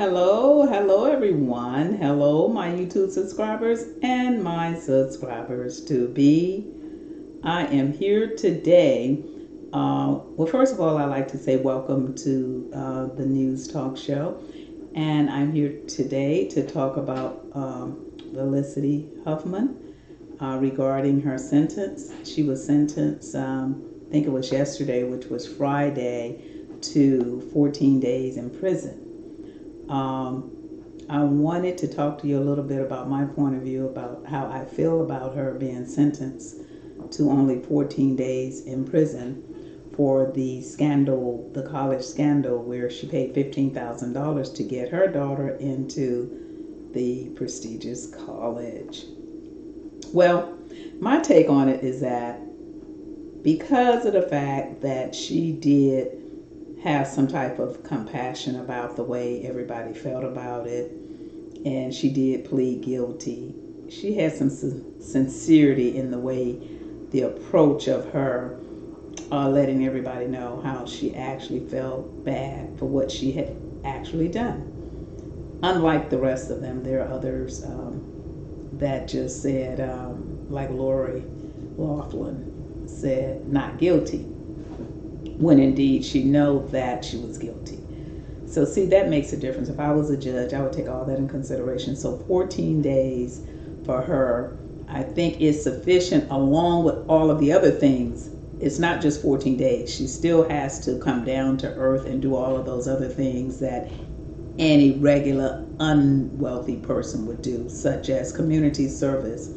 Hello everyone. Hello, my YouTube subscribers and my subscribers to be. I am here today. First of all, I'd like to say welcome to the News Talk Show. And I'm here today to talk about Felicity Huffman regarding her sentence. She was sentenced, I think it was yesterday, which was Friday, to 14 days in prison. I wanted to talk to you a little bit about my point of view about how I feel about her being sentenced to only 14 days in prison for the scandal, the college scandal, where she paid $15,000 to get her daughter into the prestigious college. Well, my take on it is that because of the fact that she did have some type of compassion about the way everybody felt about it, and she did plead guilty. She had some sincerity in the way, the approach of her letting everybody know how she actually felt bad for what she had actually done. Unlike the rest of them, there are others that just said, like Lori Laughlin said, not guilty, when indeed she know that she was guilty. So see, that makes a difference. If I was a judge, I would take all that in consideration. So 14 days for her, I think, is sufficient, along with all of the other things. It's not just 14 days. She still has to come down to earth and do all of those other things that any regular unwealthy person would do, such as community service.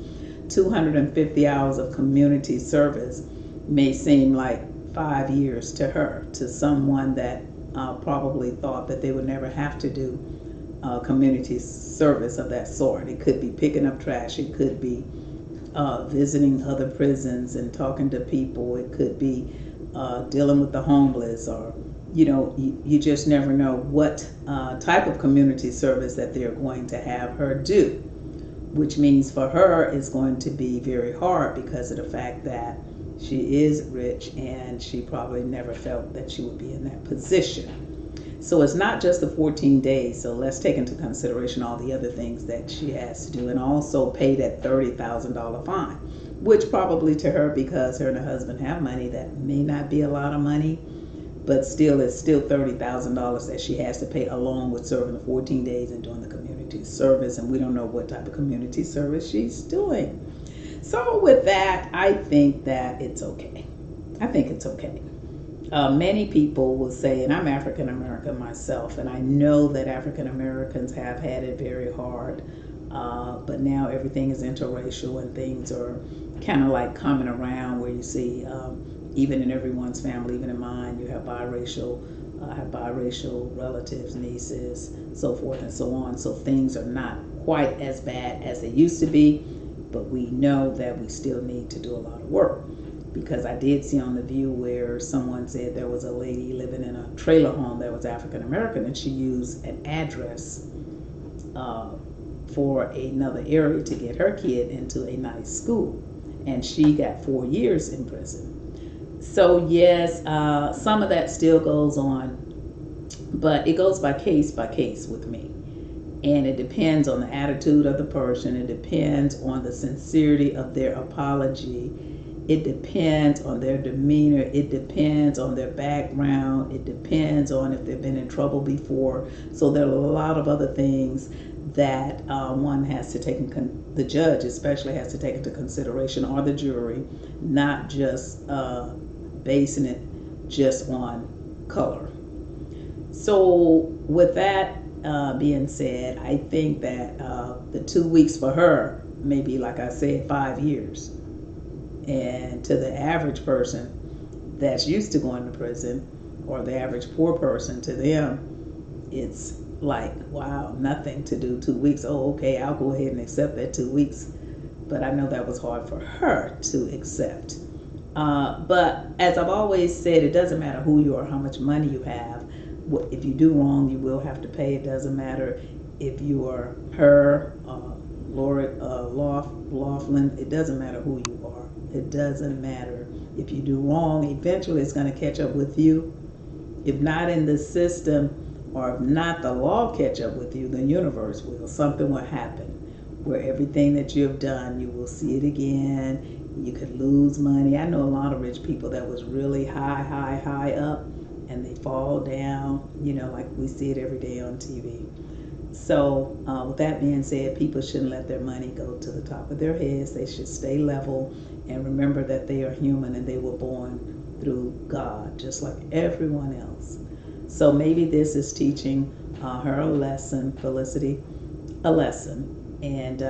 250 hours of community service may seem like 5 years to her, to someone that probably thought that they would never have to do community service of that sort. It could be picking up trash. It could be visiting other prisons and talking to people. It could be dealing with the homeless, or you just never know what type of community service that they're going to have her do, which means for her it's going to be very hard because of the fact that she is rich and she probably never felt that she would be in that position. So it's not just the 14 days. So let's take into consideration all the other things that she has to do, and also pay that $30,000 fine, which probably to her, because her and her husband have money, that may not be a lot of money, but still it's still $30,000 that she has to pay, along with serving the 14 days and doing the community service. And we don't know what type of community service she's doing. So with that, I think that it's okay. I think it's okay. Many people will say, and I'm African American myself, and I know that African Americans have had it very hard, but now everything is interracial and things are kind of like coming around, where you see, even in everyone's family, even in mine, you have biracial relatives, nieces, so forth and so on. So things are not quite as bad as they used to be. But we know that we still need to do a lot of work, because I did see on The View where someone said there was a lady living in a trailer home that was African American, and she used an address for another area to get her kid into a nice school, and she got 4 years in prison. So yes, some of that still goes on, but it goes by case with me. And it depends on the attitude of the person. It depends on the sincerity of their apology. It depends on their demeanor. It depends on their background. It depends on if they've been in trouble before. So there are a lot of other things that one has to take the judge especially has to take into consideration, or the jury, not just basing it just on color. So with that being said, I think that the 2 weeks for her may be, like I said, 5 years. And to the average person that's used to going to prison, or the average poor person, to them, it's like, wow, nothing to do 2 weeks. Oh, okay, I'll go ahead and accept that 2 weeks. But I know that was hard for her to accept. But as I've always said, it doesn't matter who you are, how much money you have. If you do wrong, you will have to pay. It doesn't matter if you are her, Lori Laughlin. It doesn't matter who you are. It doesn't matter. If you do wrong, eventually it's going to catch up with you. If not in the system, or if not the law catch up with you, the universe will. Something will happen where everything that you have done, you will see it again. You could lose money. I know a lot of rich people that was really high up, and they fall down, like we see it every day on TV. So, with that being said, people shouldn't let their money go to the top of their heads. They should stay level and remember that they are human and they were born through God, just like everyone else. So maybe this is teaching her a lesson, Felicity, a lesson. And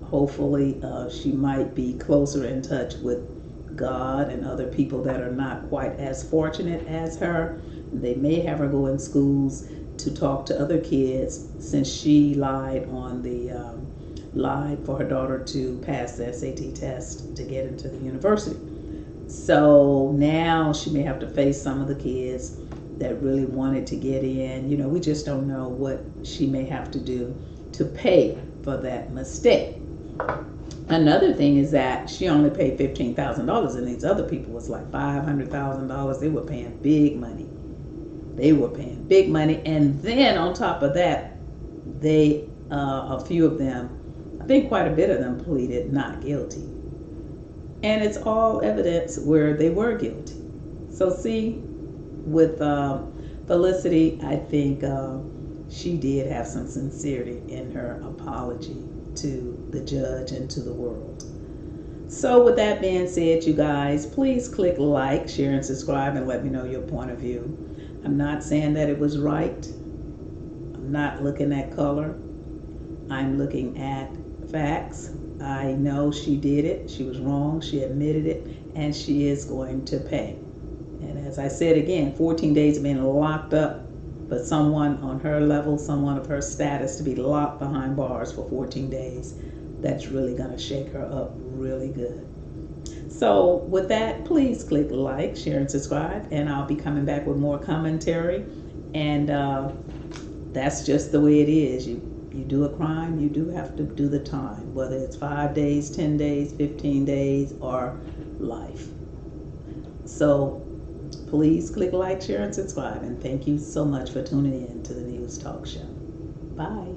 hopefully she might be closer in touch with God and other people that are not quite as fortunate as her. They may have her go in schools to talk to other kids, since she lied for her daughter to pass the SAT test to get into the university. So now she may have to face some of the kids that really wanted to get in. We just don't know what she may have to do to pay for that mistake. Another thing is that she only paid $15,000, and these other people was like $500,000. They were paying big money. And then on top of that, a few of them, I think quite a bit of them, pleaded not guilty. And it's all evidence where they were guilty. So see, with Felicity, I think she did have some sincerity in her apology to the judge and to the world. So with that being said, you guys, please click like, share, and subscribe, and let me know your point of view. I'm not saying that it was right. I'm not looking at color. I'm looking at facts. I know she did it. She was wrong. She admitted it, and she is going to pay. And as I said again, 14 days of being locked up, but someone on her level, someone of her status, to be locked behind bars for 14 days, that's really going to shake her up really good. So with that, please click like, share, and subscribe, and I'll be coming back with more commentary. And that's just the way it is. You do a crime, you do have to do the time, whether it's 5 days, 10 days, 15 days, or life. So please click like, share, and subscribe. And thank you so much for tuning in to the News Talk Show. Bye.